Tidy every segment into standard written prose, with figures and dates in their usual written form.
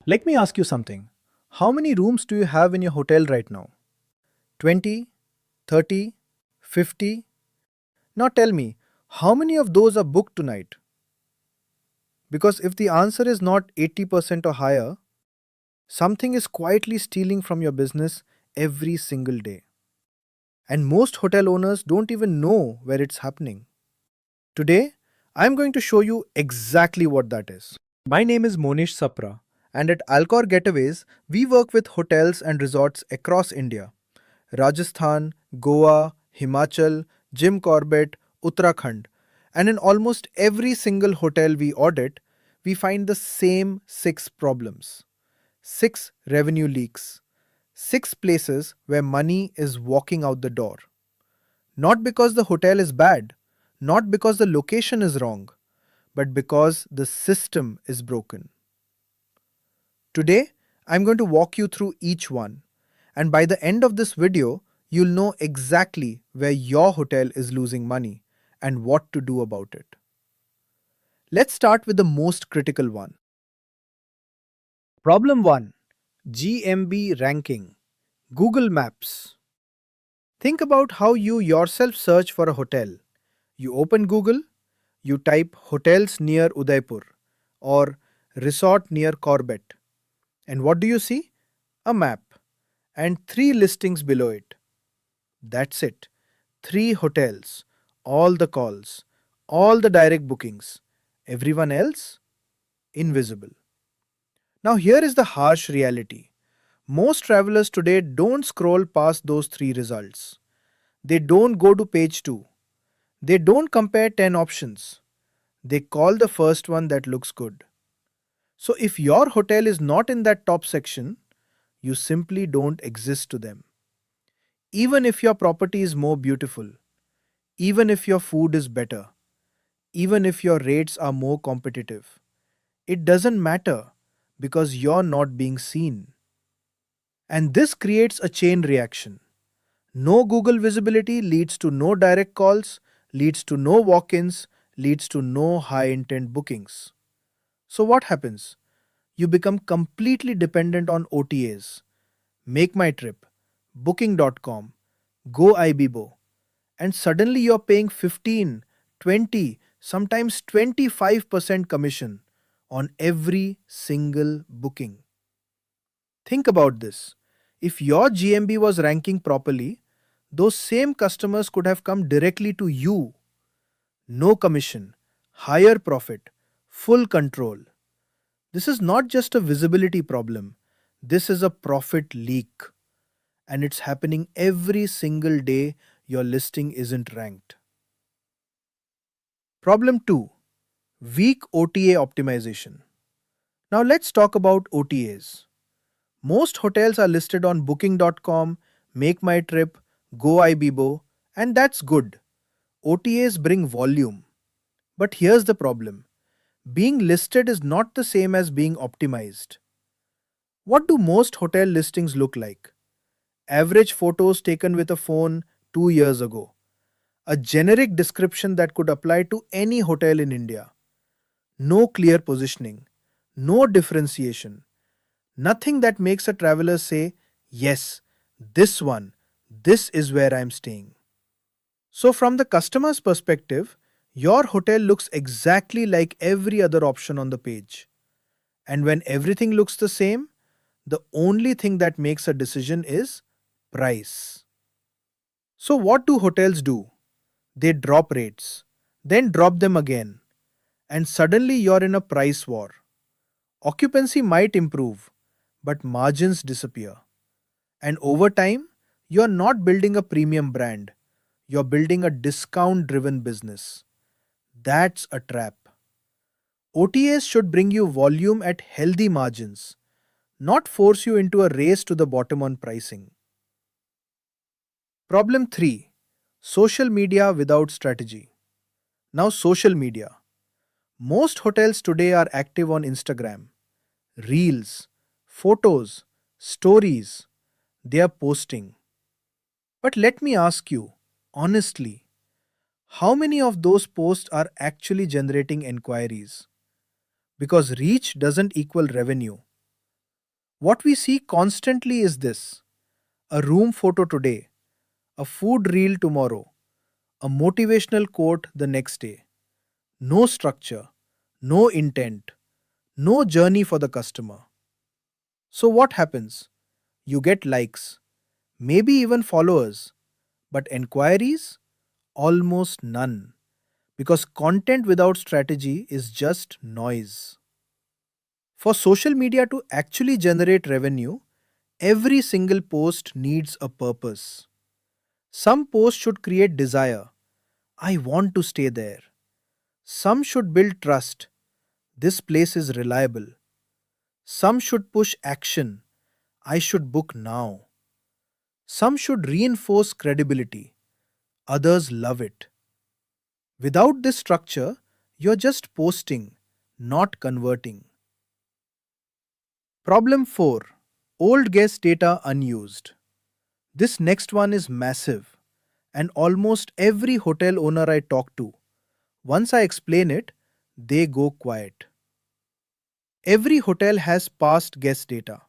Let me ask you something. How many rooms do you have in your hotel right now? 20, 30, 50? Now tell me, how many of those are booked tonight? Because if the answer is not 80% or higher, something is quietly stealing from your business every single day. And most hotel owners don't even know where it's happening. Today, I'm going to show you exactly what that is. My name is Monish Sapra, and at Alcor Getaways, we work with hotels and resorts across India: Rajasthan, Goa, Himachal, Jim Corbett, Uttarakhand. And in almost every single hotel we audit, we find the same six problems: six revenue leaks, six places where money is walking out the door. Not because the hotel is bad, not because the location is wrong, but because the system is broken. Today, I'm going to walk you through each one, and by the end of this video, you'll know exactly where your hotel is losing money and what to do about it. Let's start with the most critical one. Problem 1: GMB ranking. Google Maps. Think about how you yourself search for a hotel. You open Google, you type hotels near Udaipur or resort near Corbett. And what do you see? A map and three listings below it. That's it. Three hotels, all the calls, all the direct bookings. Everyone else? Invisible. Now, here is the harsh reality. Most travelers today don't scroll past those three results. They don't go to page 2. They don't compare 10 options. They call the first one that looks good. So, if your hotel is not in that top section, you simply don't exist to them. Even if your property is more beautiful, even if your food is better, even if your rates are more competitive, it doesn't matter because you're not being seen. And this creates a chain reaction. No Google visibility leads to no direct calls, leads to no walk ins, leads to no high intent bookings. So, what happens? You become completely dependent on OTAs. Make My Trip, Booking.com, Go Ibibo, and suddenly you're paying 15, 20, sometimes 25% commission on every single booking. Think about this. If your GMB was ranking properly, those same customers could have come directly to you. No commission, higher profit, full control. This is not just a visibility problem, this is a profit leak. And it's happening every single day your listing isn't ranked. Problem 2: weak OTA optimization. Now let's talk about OTAs. Most hotels are listed on Booking.com, Make My Trip, Go Ibibo, and that's good. OTAs bring volume. But here's the problem: being listed is not the same as being optimized. What do most hotel listings look like? Average photos taken with a phone 2 years ago. A generic description that could apply to any hotel in India. No clear positioning, no differentiation, nothing that makes a traveler say, yes, this one, this is where I'm staying. So, from the customer's perspective, your hotel looks exactly like every other option on the page. And when everything looks the same, the only thing that makes a decision is price. So, what do hotels do? They drop rates, then drop them again, and suddenly you're in a price war. Occupancy might improve, but margins disappear. And over time, you're not building a premium brand, you're building a discount driven business. That's a trap. OTAs should bring you volume at healthy margins, not force you into a race to the bottom on pricing. Problem 3: social media without strategy. Now, social media. Most hotels today are active on Instagram. Reels, photos, stories. They are posting. But let me ask you, honestly, how many of those posts are actually generating inquiries? Because reach doesn't equal revenue. What we see constantly is this: a room photo today, a food reel tomorrow, a motivational quote the next day. No structure, no intent, no journey for the customer. So, what happens? You get likes, maybe even followers, but enquiries? Almost none. Because content without strategy is just noise. For social media to actually generate revenue, every single post needs a purpose. Some posts should create desire. I want to stay there. Some should build trust. This place is reliable. Some should push action. I should book now. Some should reinforce credibility. Others love it. Without this structure, you're just posting, not converting. Problem 4: Old guest data unused. This next one is massive, and almost every hotel owner I talk to, once I explain it, they go quiet. Every hotel has past guest data.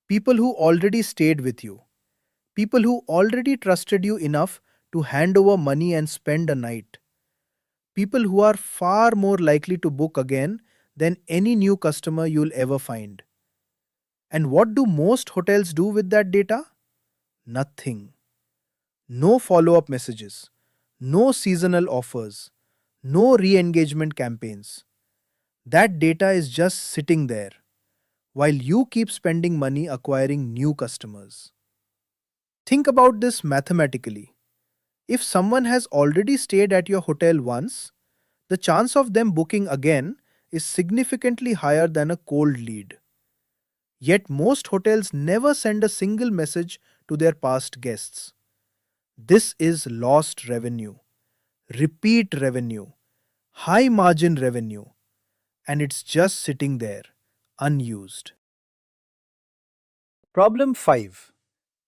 People who already stayed with you. People who already trusted you enough to hand over money and spend a night. People who are far more likely to book again than any new customer you'll ever find. And what do most hotels do with that data? Nothing. No follow up messages, no seasonal offers, no re engagement campaigns. That data is just sitting there while you keep spending money acquiring new customers. Think about this mathematically. If someone has already stayed at your hotel once, the chance of them booking again is significantly higher than a cold lead. Yet most hotels never send a single message to their past guests. This is lost revenue, repeat revenue, high margin revenue, and it's just sitting there, unused. Problem 5: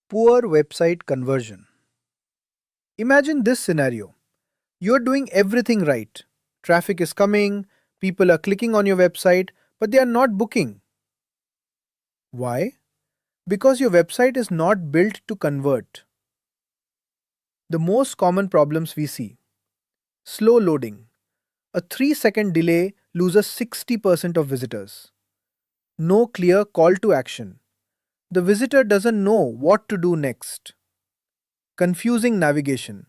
Poor website conversion. Imagine this scenario: you're doing everything right. Traffic is coming, people are clicking on your website, but they are not booking. Why? Because your website is not built to convert. The most common problems we see: slow loading. A 3-second delay loses 60% of visitors. No clear call to action. The visitor doesn't know what to do next. Confusing navigation.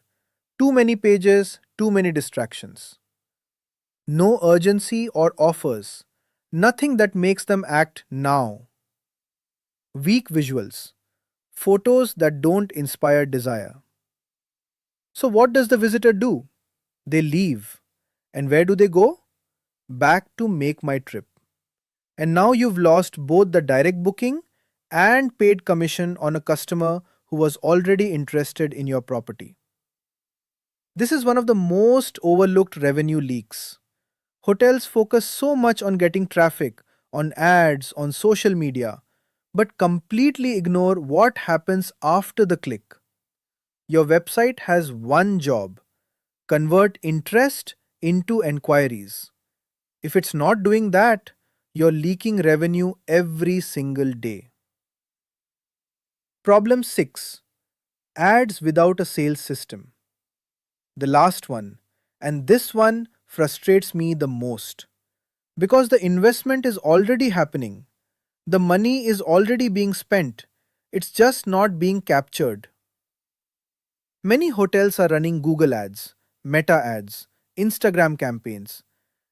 Too many pages, too many distractions. No urgency or offers. Nothing that makes them act now. Weak visuals. Photos that don't inspire desire. So, what does the visitor do? They leave. And where do they go? Back to Make My Trip. And now you've lost both the direct booking and paid commission on a customer who was already interested in your property. This is one of the most overlooked revenue leaks. Hotels focus so much on getting traffic, on ads, on social media, but completely ignore what happens after the click. Your website has one job: convert interest into enquiries. If it's not doing that, you're leaking revenue every single day. Problem 6: Ads without a sales system. The last one, and this one frustrates me the most. Because the investment is already happening, the money is already being spent, it's just not being captured. Many hotels are running Google ads, Meta ads, Instagram campaigns,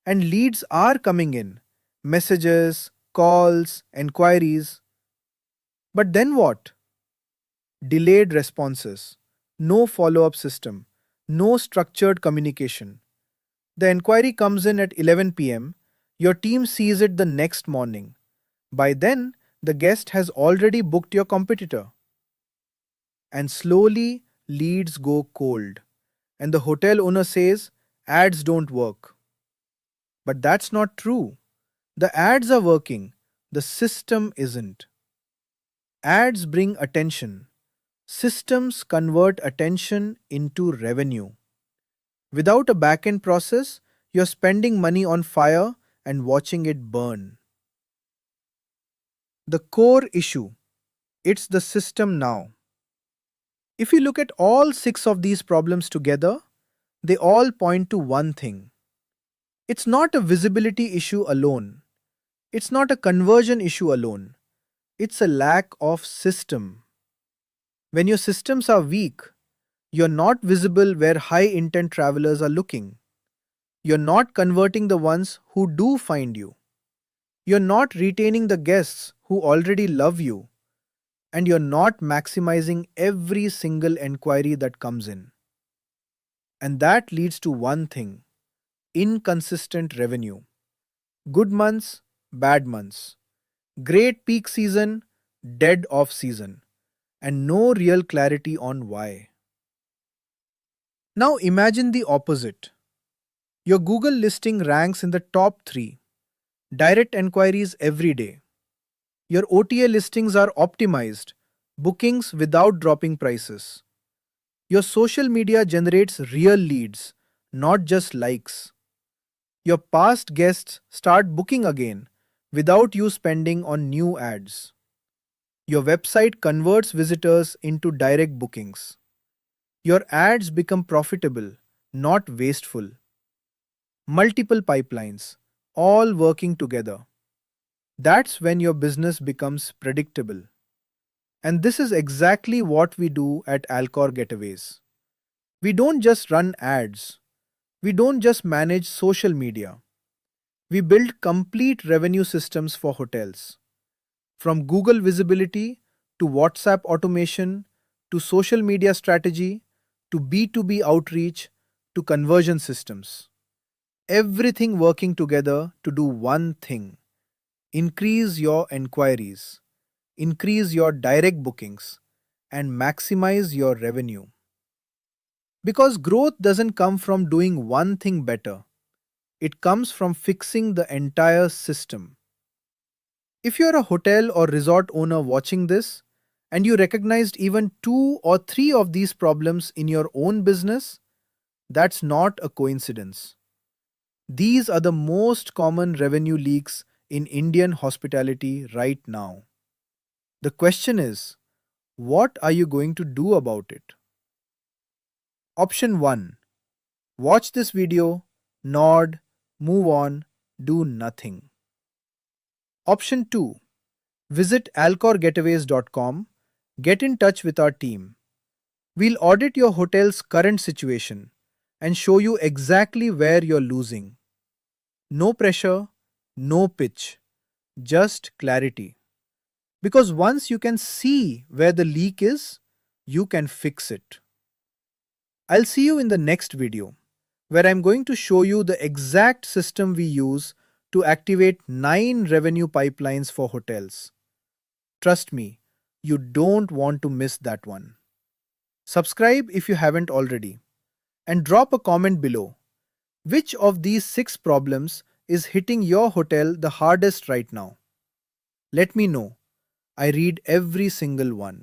and leads are coming in: messages, calls, enquiries. But then what? Delayed responses, no follow up system, no structured communication. The inquiry comes in at 11 p.m., your team sees it the next morning. By then, the guest has already booked your competitor. And slowly, leads go cold. And the hotel owner says, ads don't work. But that's not true. The ads are working, the system isn't. Ads bring attention. Systems convert attention into revenue. Without a back-end process, you're spending money on fire and watching it burn. The core issue, it's the system now. If you look at all six of these problems together, they all point to one thing. It's not a visibility issue alone. It's not a conversion issue alone. It's a lack of system. When your systems are weak, you're not visible where high intent travelers are looking. You're not converting the ones who do find you. You're not retaining the guests who already love you. And you're not maximizing every single enquiry that comes in. And that leads to one thing: inconsistent revenue. Good months, bad months. Great peak season, dead off season. And no real clarity on why. Now imagine the opposite. Your Google listing ranks in the top 3. Direct enquiries every day. Your OTA listings are optimized, bookings without dropping prices. Your social media generates real leads, not just likes. Your past guests start booking again without you spending on new ads. Your website converts visitors into direct bookings. Your ads become profitable, not wasteful. Multiple pipelines, all working together. That's when your business becomes predictable. And this is exactly what we do at Alcor Getaways. We don't just run ads. We don't just manage social media. We build complete revenue systems for hotels. From Google visibility to WhatsApp automation to social media strategy to B2B outreach to conversion systems. Everything working together to do one thing: increase your enquiries, increase your direct bookings, and maximize your revenue. Because growth doesn't come from doing one thing better, it comes from fixing the entire system. If you're a hotel or resort owner watching this and you recognized even 2 or 3 of these problems in your own business, that's not a coincidence. These are the most common revenue leaks in Indian hospitality right now. The question is, what are you going to do about it? Option 1. Watch this video, nod, move on, do nothing. Option 2. Visit alcorgetaways.com, get in touch with our team. We'll audit your hotel's current situation and show you exactly where you're losing. No pressure, no pitch, just clarity. Because once you can see where the leak is, you can fix it. I'll see you in the next video, where I'm going to show you the exact system we use to activate 9 revenue pipelines for hotels. Trust me, you don't want to miss that one. Subscribe if you haven't already, and drop a comment below. Which of these 6 problems is hitting your hotel the hardest right now? Let me know. I read every single one.